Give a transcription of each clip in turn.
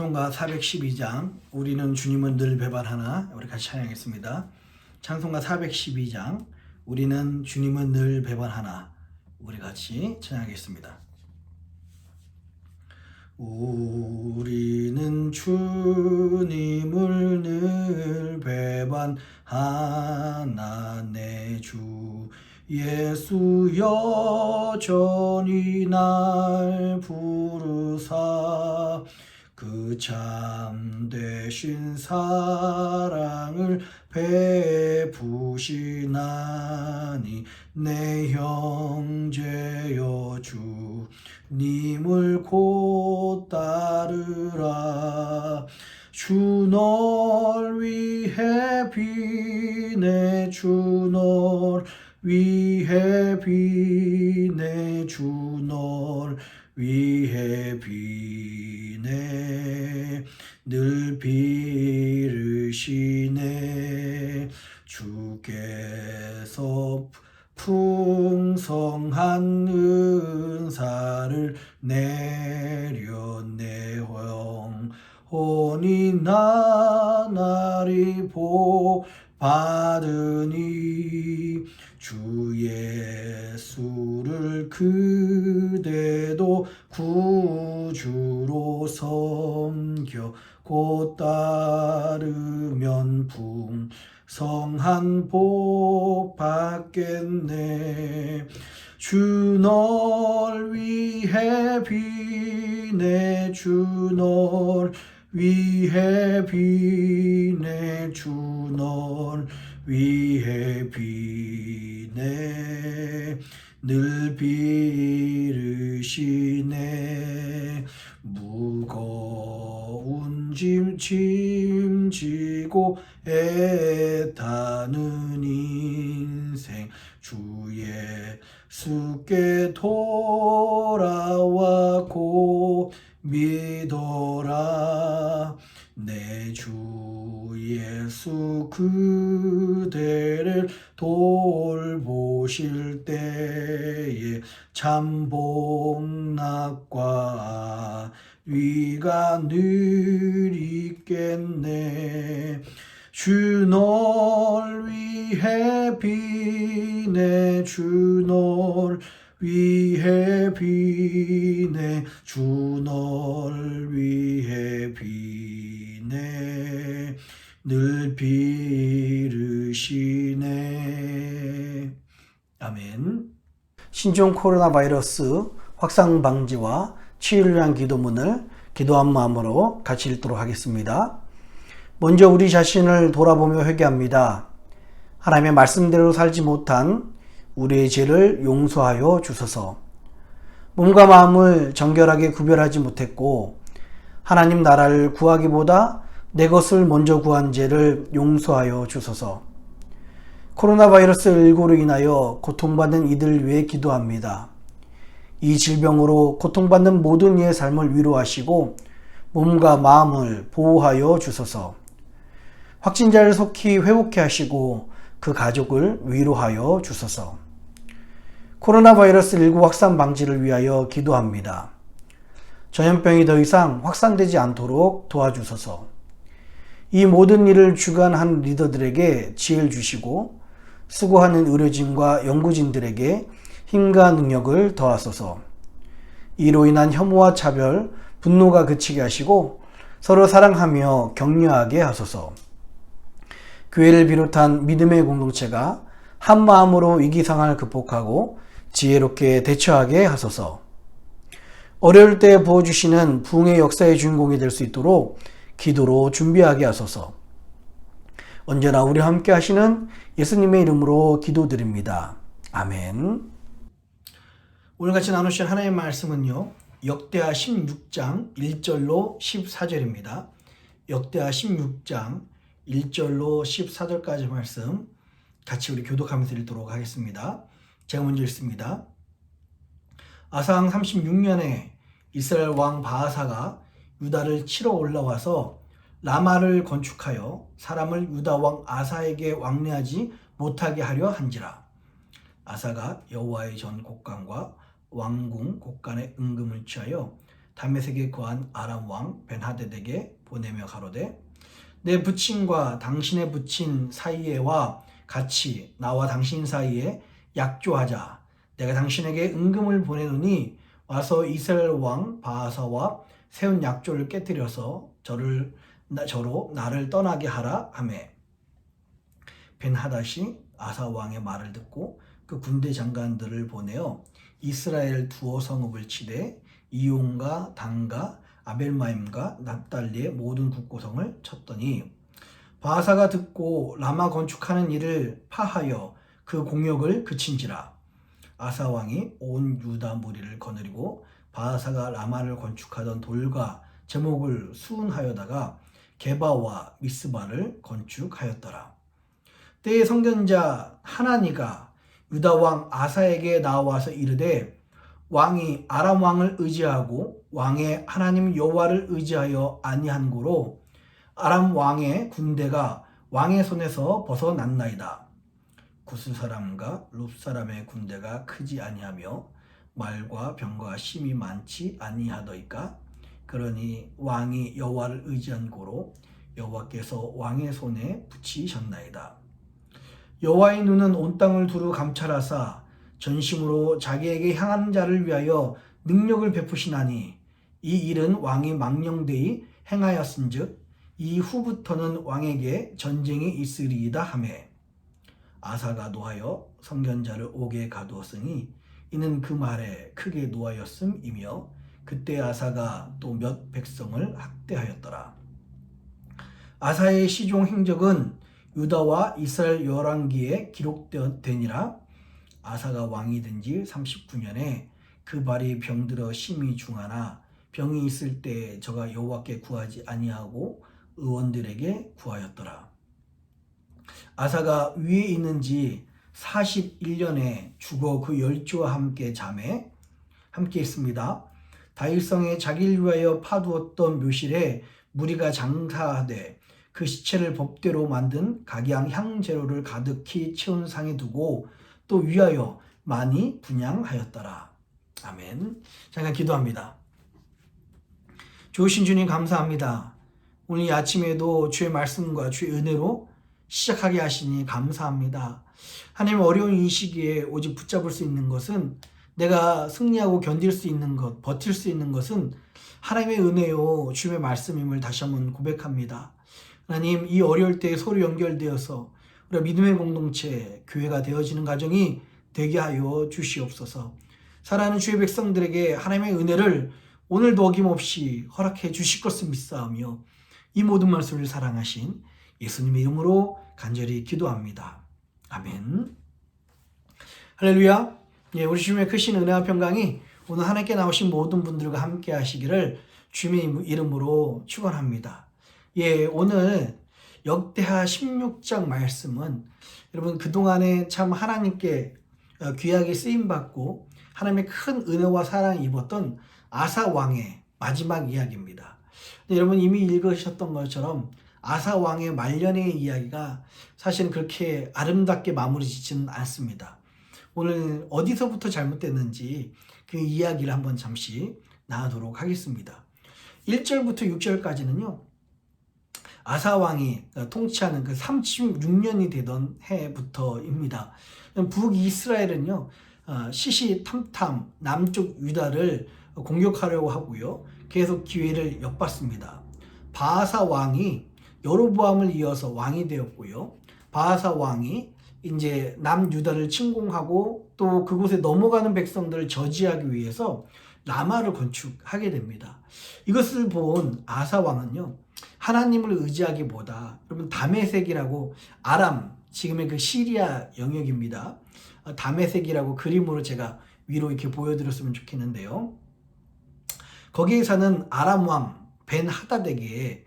찬송가 412장 우리는 주님은 늘 배반하나, 우리 같이 찬양하겠습니다. 찬송가 412장 우리는 주님은 늘 배반하나, 우리 같이 찬양하겠습니다. 우리는 주님을 늘 배반하나, 내 주 예수 여전히 날 부르사 그 참되신 사랑을 베푸시나니, 내 형제여 주님을 곧 따르라. 주 널 위해 비네, 주 널 위해 비네, 주 널 위해 비네, 늘 비르시네. 주께서 풍성한 은사를 내렸네, 영혼이 나날이 복 받으니, 주 예수를 그대도 구주로 섬겨 곧 따르면 풍성한 복 받겠네. 주 널 위해 비네, 주 널 위해 비네, 주 널 위해 비네, 늘 비르시네. 무거운 짐 지고 애타는 인생, 주 예수께 돌아와 곧 믿어라. 내 주 예수 그대를 돌보실 때에 참 복락과 위가 늘 있겠네. 주 널 위해 비네, 주 널 위해 비네, 주 널 위해 비네, 늘 비르시네. 아멘. 신종 코로나 바이러스 확산 방지와 치유를 위한 기도문을 기도한 마음으로 같이 읽도록 하겠습니다. 먼저 우리 자신을 돌아보며 회개합니다. 하나님의 말씀대로 살지 못한 우리의 죄를 용서하여 주소서. 몸과 마음을 정결하게 구별하지 못했고 하나님 나라를 구하기보다 내 것을 먼저 구한 죄를 용서하여 주소서. 코로나 바이러스 19로 인하여 고통받는 이들 위해 기도합니다. 이 질병으로 고통받는 모든 이의 삶을 위로하시고 몸과 마음을 보호하여 주소서. 확진자를 속히 회복케 하시고 그 가족을 위로하여 주소서. 코로나 바이러스 19 확산 방지를 위하여 기도합니다. 전염병이 더 이상 확산되지 않도록 도와주소서. 이 모든 일을 주관한 리더들에게 지혜를 주시고 수고하는 의료진과 연구진들에게 힘과 능력을 더하소서. 이로 인한 혐오와 차별, 분노가 그치게 하시고 서로 사랑하며 격려하게 하소서. 교회를 비롯한 믿음의 공동체가 한 마음으로 위기 상황을 극복하고 지혜롭게 대처하게 하소서. 어려울 때 부어주시는 부흥의 역사의 주인공이 될 수 있도록 기도로 준비하게 하소서. 언제나 우리와 함께 하시는 예수님의 이름으로 기도드립니다. 아멘. 오늘 같이 나누실 하나님의 말씀은요, 역대하 16장 1절로 14절입니다. 역대하 16장 1절로 14절까지 말씀 같이 우리 교독하면서 읽도록 하겠습니다. 제가 먼저 읽습니다. 아사왕 36년에 이스라엘 왕 바아사가 유다를 치러 올라와서 라마를 건축하여 사람을 유다 왕 아사에게 왕래하지 못하게 하려 한지라. 아사가 여호와의 전 곡간과 왕궁 곡간에 은금을 취하여 다메섹에 거한 아람 왕 벤하데덱에게 보내며 가로되 내 부친과 당신의 부친 사이에와 같이 나와 당신 사이에 약조하자. 내가 당신에게 은금을 보내노니 와서 이스라엘 왕 바하사와 세운 약조를 깨뜨려서 저로 나를 떠나게 하라 하매 벤하닷이 아사 왕의 말을 듣고 그 군대 장관들을 보내어 이스라엘 두어 성읍을 치되 이용과 단과 아벨마임과 납달리의 모든 국고성을 쳤더니 바하사가 듣고 라마 건축하는 일을 파하여 그 공역을 그친지라. 아사 왕이 온 유다 무리를 거느리고 바하사가 라마를 건축하던 돌과 제목을 수운하여다가 게바와 미스바를 건축하였더라. 때에 선견자 하나니가 유다 왕 아사에게 나와서 이르되 왕이 아람 왕을 의지하고 왕의 하나님 여호와를 의지하여 아니한 고로 아람 왕의 군대가 왕의 손에서 벗어났나이다. 구스 사람과 룹 사람의 군대가 크지 아니하며 말과 병과 심이 많지 아니하더이까. 그러니 왕이 여호와를 의지한 고로 여호와께서 왕의 손에 붙이셨나이다. 여호와의 눈은 온 땅을 두루 감찰하사 전심으로 자기에게 향하는 자를 위하여 능력을 베푸시나니 이 일은 왕이 망령되이 행하였은즉 이후부터는 왕에게 전쟁이 있으리이다 하매 아사가 노하여 선견자를 옥에 가두었으니 이는 그 말에 크게 노하였음이며 그때 아사가 또 몇 백성을 학대하였더라. 아사의 시종 행적은 유다와 이스라엘 열왕기에 기록되니라. 아사가 왕이 된 지 39년에 그 발이 병들어 심히 중하나 병이 있을 때 저가 여호와께 구하지 아니하고 의원들에게 구하였더라. 아사가 위에 있는지 41년에 죽어 그 열조와 함께 잠에 함께 있습니다. 다윗성에 자기를 위하여 파두었던 묘실에 무리가 장사하되 그 시체를 법대로 만든 각양 향재료를 가득히 채운 상에 두고 또 위하여 많이 분양하였더라. 아멘. 잠깐 기도합니다. 좋으신 주님 감사합니다. 오늘 이 아침에도 주의 말씀과 주의 은혜로 시작하게 하시니 감사합니다. 하나님 어려운 이 시기에 오직 붙잡을 수 있는 것은 내가 승리하고 견딜 수 있는 것, 버틸 수 있는 것은 하나님의 은혜요 주의 말씀임을 다시 한번 고백합니다. 하나님 이 어려울 때 서로 연결되어서 우리가 믿음의 공동체, 교회가 되어지는 가정이 되게 하여 주시옵소서. 사랑하는 주의 백성들에게 하나님의 은혜를 오늘도 어김없이 허락해 주실 것을 믿사오며 이 모든 말씀을 사랑하신 예수님의 이름으로 간절히 기도합니다. 아멘. 할렐루야. 우리 주님의 크신 은혜와 평강이 오늘 하나님께 나오신 모든 분들과 함께 하시기를 주님의 이름으로 축원합니다. 오늘 역대하 16장 말씀은 여러분 그동안에 참 하나님께 귀하게 쓰임받고 하나님의 큰 은혜와 사랑을 입었던 아사 왕의 마지막 이야기입니다. 여러분 이미 읽으셨던 것처럼 아사 왕의 말년의 이야기가 사실은 그렇게 아름답게 마무리 짓지는 않습니다. 오늘 어디서부터 잘못됐는지 그 이야기를 한번 잠시 나누도록 하겠습니다. 1절부터 6절까지는요. 아사 왕이 통치하는 그 36년이 되던 해부터입니다. 북이스라엘은요. 시시탐탐 남쪽 유다를 공격하려고 하고요. 계속 기회를 엿봤습니다. 바하사 왕이 여로보암을 이어서 왕이 되었고요. 바하사 왕이 이제 남유다를 침공하고 또 그곳에 넘어가는 백성들을 저지하기 위해서 라마를 건축하게 됩니다. 이것을 본 아사 왕은요. 하나님을 의지하기보다 여러분 다메섹이라고 아람 지금의 그 시리아 영역입니다. 다메섹이라고 그림으로 제가 위로 이렇게 보여드렸으면 좋겠는데요. 거기에 사는 아람 왕 벤하닷에게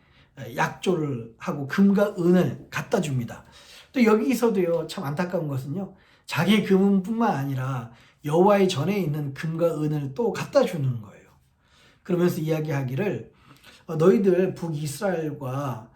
약조를 하고 금과 은을 갖다 줍니다. 또 여기서도요 참 안타까운 것은요 자기의 금뿐만 아니라 여호와의 전에 있는 금과 은을 또 갖다 주는 거예요. 그러면서 이야기하기를 너희들 북이스라엘과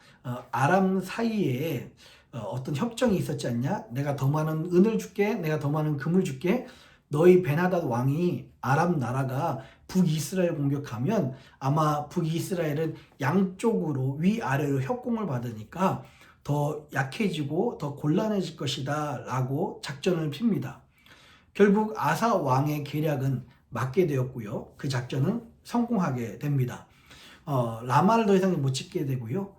아람 사이에 어떤 협정이 있었지 않냐? 내가 더 많은 은을 줄게, 내가 더 많은 금을 줄게. 너희 베나닷 왕이 아람 나라가 북이스라엘 공격하면 아마 북이스라엘은 양쪽으로 위아래로 협공을 받으니까 더 약해지고 더 곤란해질 것이다 라고 작전을 핍니다. 결국 아사 왕의 계략은 맞게 되었고요. 그 작전은 성공하게 됩니다. 라마를 더 이상 못 짓게 되고요.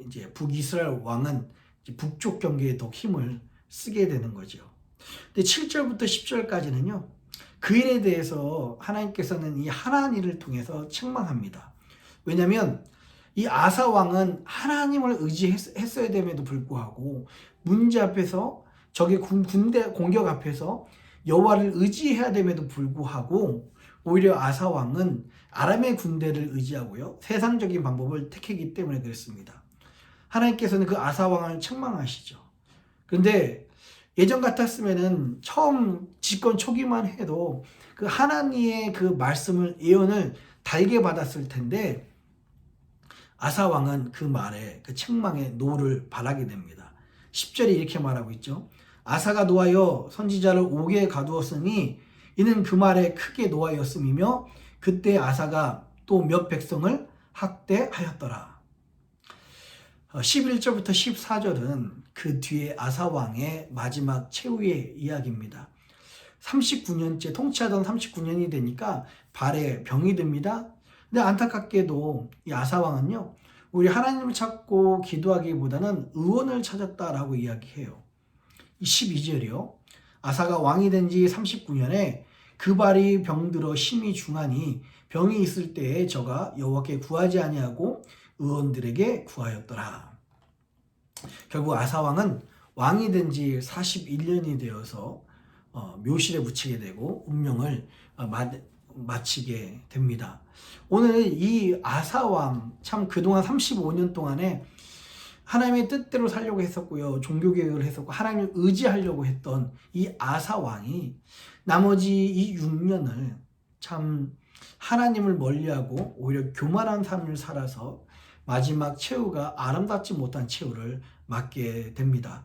이제 북이스라엘 왕은 이제 북쪽 경계에 더 힘을 쓰게 되는 거죠. 근데 7절부터 10절까지는요. 그 일에 대해서 하나님께서는 이 하나님을 통해서 책망합니다. 왜냐하면 이 아사 왕은 하나님을 의지했어야 됨에도 불구하고 문제 앞에서 적의 군대 공격 앞에서 여호와를 의지해야 됨에도 불구하고 오히려 아사 왕은 아람의 군대를 의지하고요. 세상적인 방법을 택했기 때문에 그렇습니다. 하나님께서는 그 아사 왕을 책망하시죠. 그런데 예전 같았으면은 처음 집권 초기만 해도 그 하나님의 그 말씀을 예언을 달게 받았을 텐데 아사 왕은 그 말에 그 책망에 노를 바라게 됩니다. 10절에 이렇게 말하고 있죠. 아사가 노하여 선지자를 옥에 가두었으니 이는 그 말에 크게 노하였음이며 그때 아사가 또 몇 백성을 학대하였더라. 11절부터 14절은 그 뒤에 아사 왕의 마지막 최후의 이야기입니다. 39년째 통치하던 39년이 되니까 발에 병이 듭니다. 근데 안타깝게도 이 아사 왕은요. 우리 하나님을 찾고 기도하기보다는 의원을 찾았다라고 이야기해요. 12절이요. 아사가 왕이 된 지 39년에 그 발이 병들어 심히 중하니 병이 있을 때에 저가 여호와께 구하지 아니하고 의원들에게 구하였더라. 결국 아사 왕은 왕이 된 지 41년이 되어서 묘실에 묻히게 되고 운명을 마치게 됩니다. 오늘 이 아사 왕 참 그동안 35년 동안에 하나님의 뜻대로 살려고 했었고요. 종교개혁을 했었고 하나님을 의지하려고 했던 이 아사 왕이 나머지 이 6년을 참 하나님을 멀리하고 오히려 교만한 삶을 살아서 마지막 최후가 아름답지 못한 최후를 맞게 됩니다.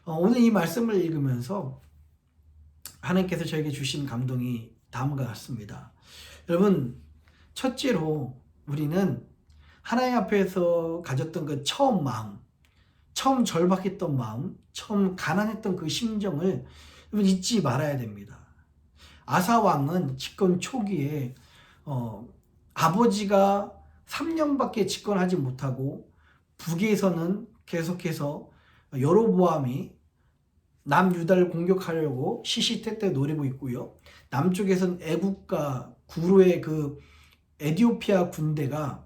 오늘 이 말씀을 읽으면서 하나님께서 저에게 주신 감동이 다음과 같습니다. 여러분, 첫째로 우리는 하나님 앞에서 가졌던 그 처음 마음, 처음 절박했던 마음, 처음 가난했던 그 심정을 잊지 말아야 됩니다. 아사 왕은 집권 초기에 아버지가 3년밖에 집권하지 못하고 북에서는 계속해서 여로보암이 남유다를 공격하려고 시시때때 노리고 있고요. 남쪽에서는 애국과 구로의 그 에디오피아 군대가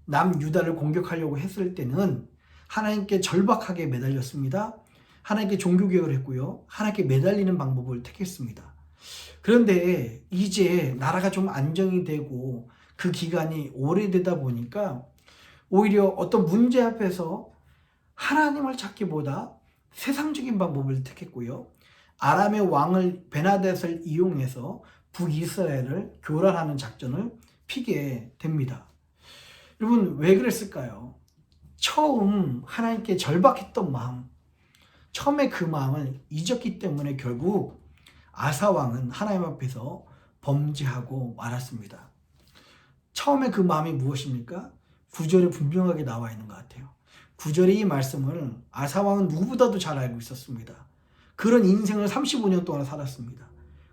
남유다를 공격하려고 했을 때는 하나님께 절박하게 매달렸습니다. 하나님께 종교개혁을 했고요. 하나님께 매달리는 방법을 택했습니다. 그런데 이제 나라가 좀 안정이 되고 그 기간이 오래되다 보니까 오히려 어떤 문제 앞에서 하나님을 찾기보다 세상적인 방법을 택했고요. 아람의 왕을 베나댓을 이용해서 북이스라엘을 교란하는 작전을 피게 됩니다. 여러분, 왜 그랬을까요? 처음 하나님께 절박했던 마음, 처음에 그 마음을 잊었기 때문에 결국 아사 왕은 하나님 앞에서 범죄하고 말았습니다. 처음에 그 마음이 무엇입니까? 9절에 분명하게 나와 있는 것 같아요. 9절의 이 말씀을 아사 왕은 누구보다도 잘 알고 있었습니다. 그런 인생을 35년 동안 살았습니다.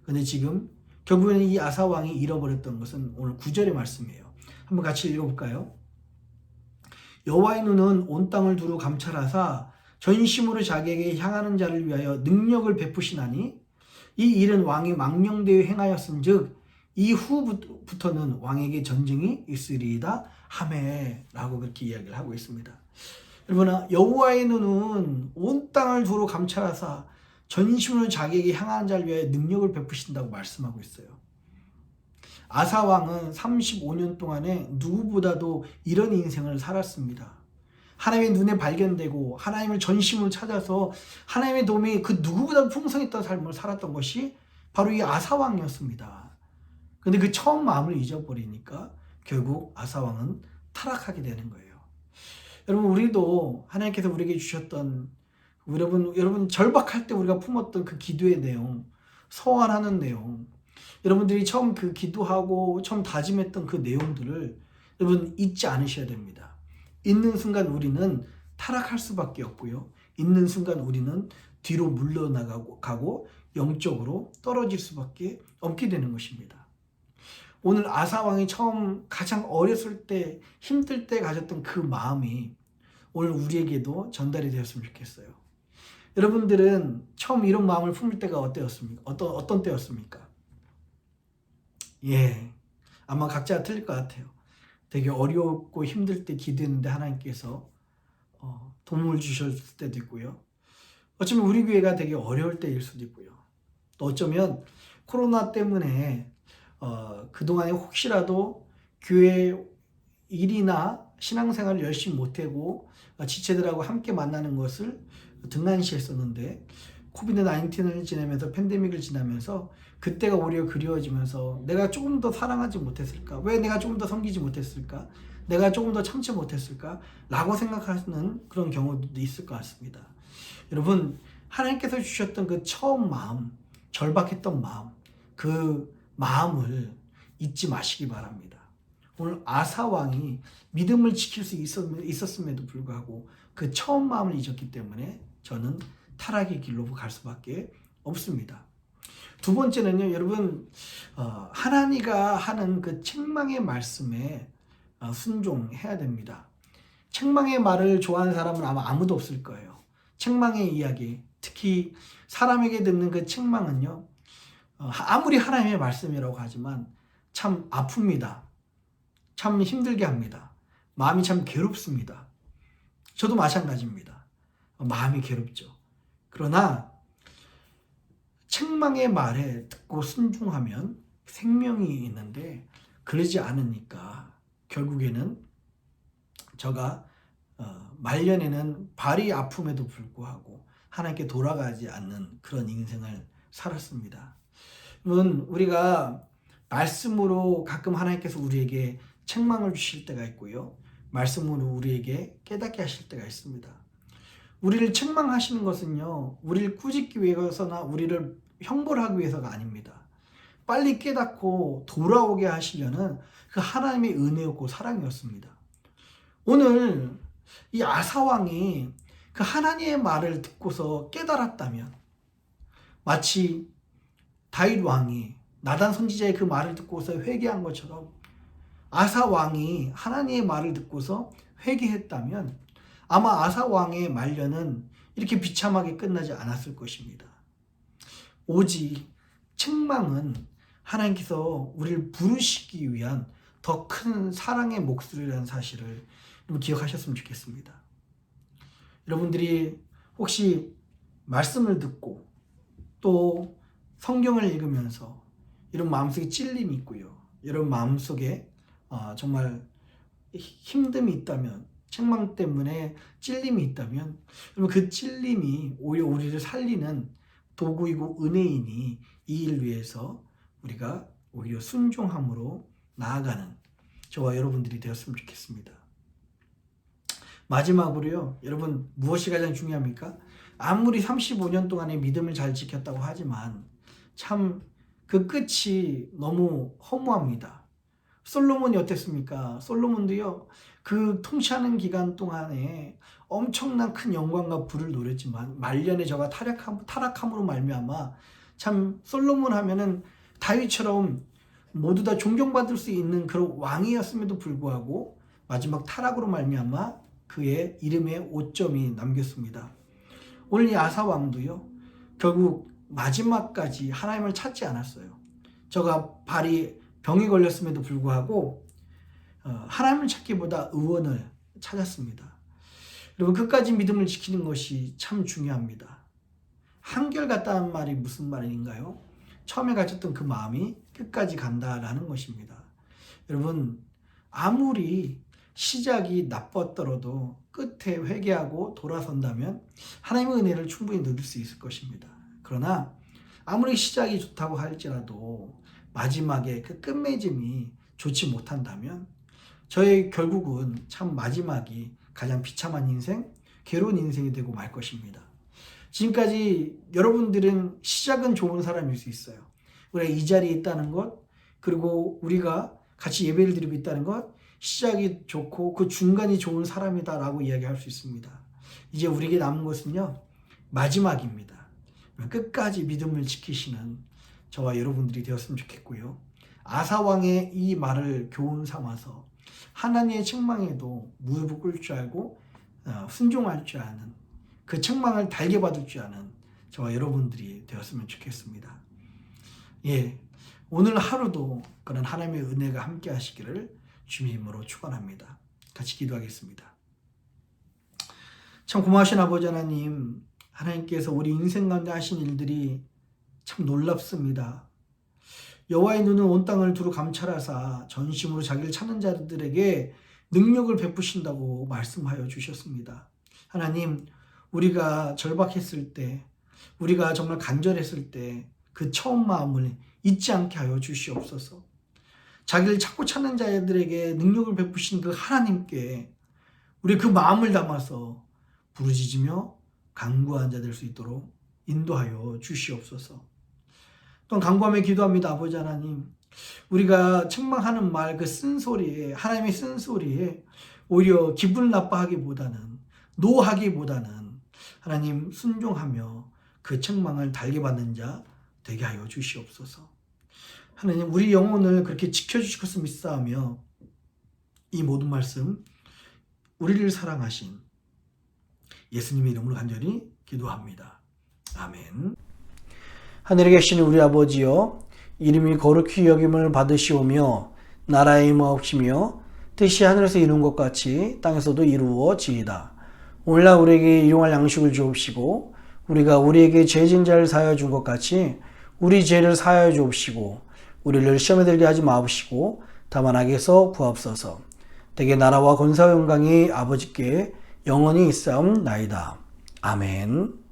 그런데 지금 결국에는 이 아사 왕이 잃어버렸던 것은 오늘 9절의 말씀이에요. 한번 같이 읽어볼까요? 여호와의 눈은 온 땅을 두루 감찰하사 전심으로 자기에게 향하는 자를 위하여 능력을 베푸시나니 이 일은 왕이 망령되어 행하였은즉 이후부터는 왕에게 전쟁이 있으리이다 하매 라고 그렇게 이야기를 하고 있습니다. 여러분, 여호와의 눈은 온 땅을 두루 감찰하사 전심으로 자기에게 향하는 자를 위하여 능력을 베푸신다고 말씀하고 있어요. 아사 왕은 35년 동안에 누구보다도 이런 인생을 살았습니다. 하나님의 눈에 발견되고 하나님을 전심으로 찾아서 하나님의 도움이 그 누구보다 풍성했던 삶을 살았던 것이 바로 이 아사 왕이었습니다. 그런데 그 처음 마음을 잊어버리니까 결국 아사 왕은 타락하게 되는 거예요. 여러분, 우리도 하나님께서 우리에게 주셨던 여러분 절박할 때 우리가 품었던 그 기도의 내용, 서원하는 내용, 여러분들이 처음 그 기도하고 처음 다짐했던 그 내용들을 여러분 잊지 않으셔야 됩니다. 있는 순간 우리는 타락할 수밖에 없고요. 있는 순간 우리는 뒤로 물러나가고 영적으로 떨어질 수밖에 없게 되는 것입니다. 오늘 아사왕이 처음 가장 어렸을 때 힘들 때 가졌던 그 마음이 오늘 우리에게도 전달이 되었으면 좋겠어요. 여러분들은 처음 이런 마음을 품을 때가 어때였습니까? 어떤 때였습니까? 예, 아마 각자가 틀릴 것 같아요. 되게 어렵고 힘들 때 기도했는데 하나님께서 도움을 주셨을 때도 있고요. 어쩌면 우리 교회가 되게 어려울 때일 수도 있고요. 또 어쩌면 코로나 때문에 그동안에 혹시라도 교회 일이나 신앙생활을 열심히 못하고 지체들하고 함께 만나는 것을 등한시했었는데 코비드 19을 지나면서 팬데믹을 지나면서 그때가 오히려 그리워지면서 내가 조금 더 사랑하지 못했을까? 왜 내가 조금 더 섬기지 못했을까? 내가 조금 더 참지 못했을까? 라고 생각하는 그런 경우도 있을 것 같습니다. 여러분, 하나님께서 주셨던 그 처음 마음, 절박했던 마음, 그 마음을 잊지 마시기 바랍니다. 오늘 아사 왕이 믿음을 지킬 수 있었음에도 불구하고 그 처음 마음을 잊었기 때문에 저는 타락의 길로 갈 수밖에 없습니다. 두 번째는요, 여러분, 하나님가 하는 그 책망의 말씀에 순종해야 됩니다. 책망의 말을 좋아하는 사람은 아마 아무도 없을 거예요. 책망의 이야기, 특히 사람에게 듣는 그 책망은요, 아무리 하나님의 말씀이라고 하지만 참 아픕니다. 참 힘들게 합니다. 마음이 참 괴롭습니다. 저도 마찬가지입니다. 마음이 괴롭죠. 그러나 책망의 말에 듣고 순종하면 생명이 있는데 그러지 않으니까 결국에는 저가 말년에는 발이 아픔에도 불구하고 하나님께 돌아가지 않는 그런 인생을 살았습니다. 물론 우리가 말씀으로 가끔 하나님께서 우리에게 책망을 주실 때가 있고요. 말씀으로 우리에게 깨닫게 하실 때가 있습니다. 우리를 책망하시는 것은요, 우리를 꾸짖기 위해서나 우리를 형벌하기 위해서가 아닙니다. 빨리 깨닫고 돌아오게 하시려는 그 하나님의 은혜였고 사랑이었습니다. 오늘 이 아사왕이 그 하나님의 말을 듣고서 깨달았다면 마치 다윗 왕이 나단 선지자의 그 말을 듣고서 회개한 것처럼 아사 왕이 하나님의 말을 듣고서 회개했다면 아마 아사 왕의 말년은 이렇게 비참하게 끝나지 않았을 것입니다. 오직 책망은 하나님께서 우리를 부르시기 위한 더 큰 사랑의 목소리라는 사실을 기억하셨으면 좋겠습니다. 여러분들이 혹시 말씀을 듣고 또 성경을 읽으면서 이런 마음속에 찔림이 있고요. 이런 마음속에 정말 힘듦이 있다면, 책망 때문에 찔림이 있다면, 그러면 그 찔림이 오히려 우리를 살리는 도구이고 은혜이니 이 일 위해서 우리가 오히려 순종함으로 나아가는 저와 여러분들이 되었으면 좋겠습니다. 마지막으로요, 여러분 무엇이 가장 중요합니까? 아무리 35년 동안의 믿음을 잘 지켰다고 하지만 참 그 끝이 너무 허무합니다. 솔로몬이 어땠습니까? 솔로몬도요, 그 통치하는 기간 동안에 엄청난 큰 영광과 부를 누렸지만 말년에 저가 타락함으로 말미암아 참 솔로몬 하면은 다윗처럼 모두 다 존경받을 수 있는 그런 왕이었음에도 불구하고 마지막 타락으로 말미암아 그의 이름에 오점이 남겼습니다. 오늘 이 아사 왕도요, 결국 마지막까지 하나님을 찾지 않았어요. 저가 발이 병이 걸렸음에도 불구하고 하나님을 찾기보다 의원을 찾았습니다. 여러분, 끝까지 믿음을 지키는 것이 참 중요합니다. 한결같다는 말이 무슨 말인가요? 처음에 가졌던 그 마음이 끝까지 간다라는 것입니다. 여러분, 아무리 시작이 나빴더라도 끝에 회개하고 돌아선다면 하나님의 은혜를 충분히 누릴 수 있을 것입니다. 그러나 아무리 시작이 좋다고 할지라도 마지막에 그 끝맺음이 좋지 못한다면 저의 결국은 참 마지막이 가장 비참한 인생, 괴로운 인생이 되고 말 것입니다. 지금까지 여러분들은 시작은 좋은 사람일 수 있어요. 우리가 이 자리에 있다는 것, 그리고 우리가 같이 예배를 드리고 있다는 것, 시작이 좋고 그 중간이 좋은 사람이다라고 이야기할 수 있습니다. 이제 우리에게 남은 것은요, 마지막입니다. 끝까지 믿음을 지키시는 저와 여러분들이 되었으면 좋겠고요. 아사왕의 이 말을 교훈 삼아서 하나님의 책망에도 무릎을 꿇을 줄 알고 순종할 줄 아는, 그 책망을 달게 받을 줄 아는 저와 여러분들이 되었으면 좋겠습니다. 예, 오늘 하루도 그런 하나님의 은혜가 함께 하시기를 주님의 이름으로 축원합니다. 같이 기도하겠습니다. 참 고마우신 아버지 하나님, 하나님께서 우리 인생 가운데 하신 일들이 참 놀랍습니다. 여호와의 눈은 온 땅을 두루 감찰하사 전심으로 자기를 찾는 자들에게 능력을 베푸신다고 말씀하여 주셨습니다. 하나님, 우리가 절박했을 때, 우리가 정말 간절했을 때 그 처음 마음을 잊지 않게 하여 주시옵소서. 자기를 찾고 찾는 자들에게 능력을 베푸신 그 하나님께 우리 그 마음을 담아서 부르짖으며 간구한 자 될 수 있도록 인도하여 주시옵소서. 또한 간구하며 기도합니다. 아버지 하나님, 우리가 책망하는 말, 그 쓴소리에, 하나님의 쓴소리에 오히려 기분을 나빠하기보다는, 노하기보다는 하나님 순종하며 그 책망을 달게 받는 자 되게 하여 주시옵소서. 하나님, 우리 영혼을 그렇게 지켜주실 것을 믿사하며 이 모든 말씀 우리를 사랑하신 예수님의 이름으로 간절히 기도합니다. 아멘. 하늘에 계신 우리 아버지여, 이름이 거룩히 여김을 받으시오며 나라의 임하옵시며 뜻이 하늘에서 이룬 것 같이 땅에서도 이루어지이다. 오늘날 우리에게 일용할 양식을 주옵시고 우리가 우리에게 죄진 자를 사하여 준 것 같이 우리 죄를 사하여 주옵시고 우리를 시험에 들게 하지 마옵시고 다만 악에서 구하옵소서. 대개 나라와 권세와 영광이 아버지께 영원히 있사옵나이다. 아멘.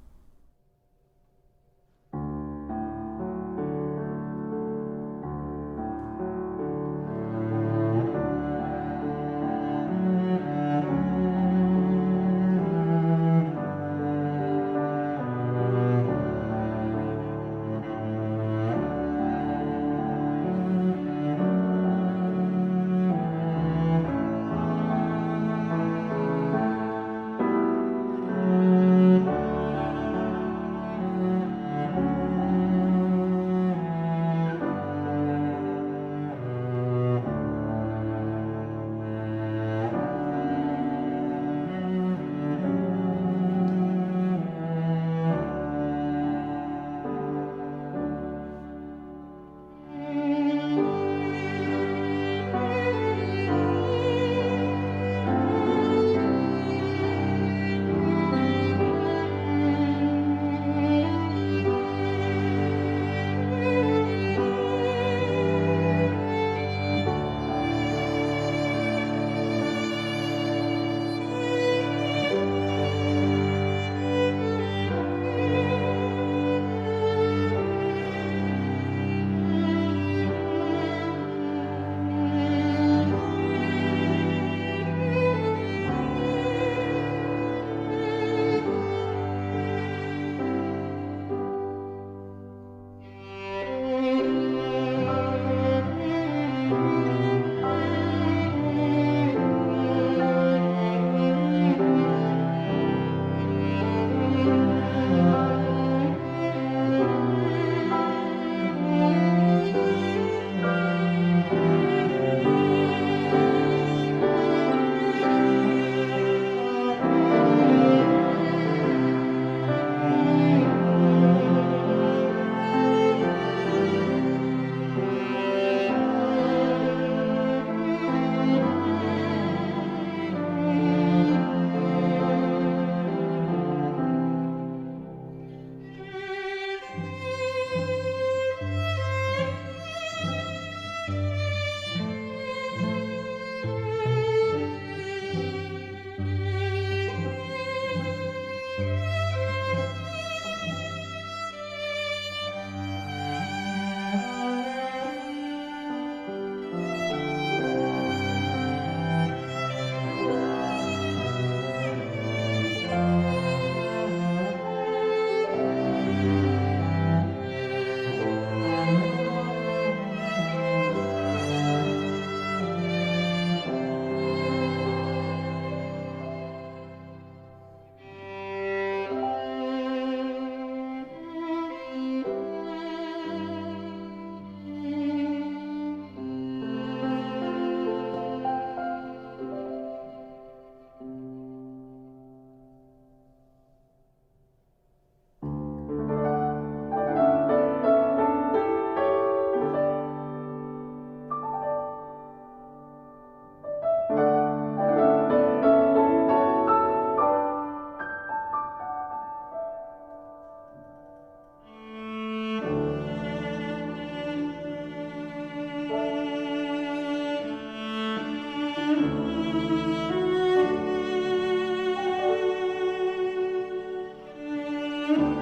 주